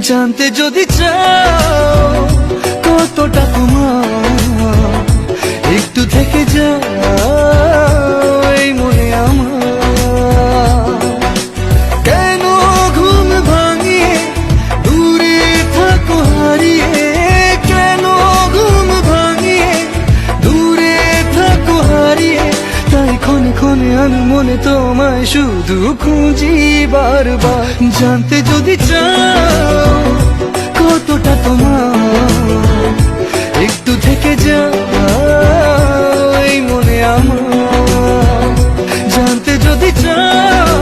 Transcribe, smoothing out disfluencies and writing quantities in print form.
জানতে যদি চাও কতটা তোমার, একটু থেকে যাও এই মনে আমার। কেন ঘুম ভাঙিয়ে দূরে থাকো হারিয়ে, কেন ঘুম ভাঙিয়ে দূরে থাকো হারিয়ে, তাই ক্ষণে ক্ষণে আমি মনে তোমায় শুধু খুঁজি বারবার। জানতে যদি চাও কতটা তোমার, একটু থেকে যাও এই মনে আমার। জানতে যদি চাও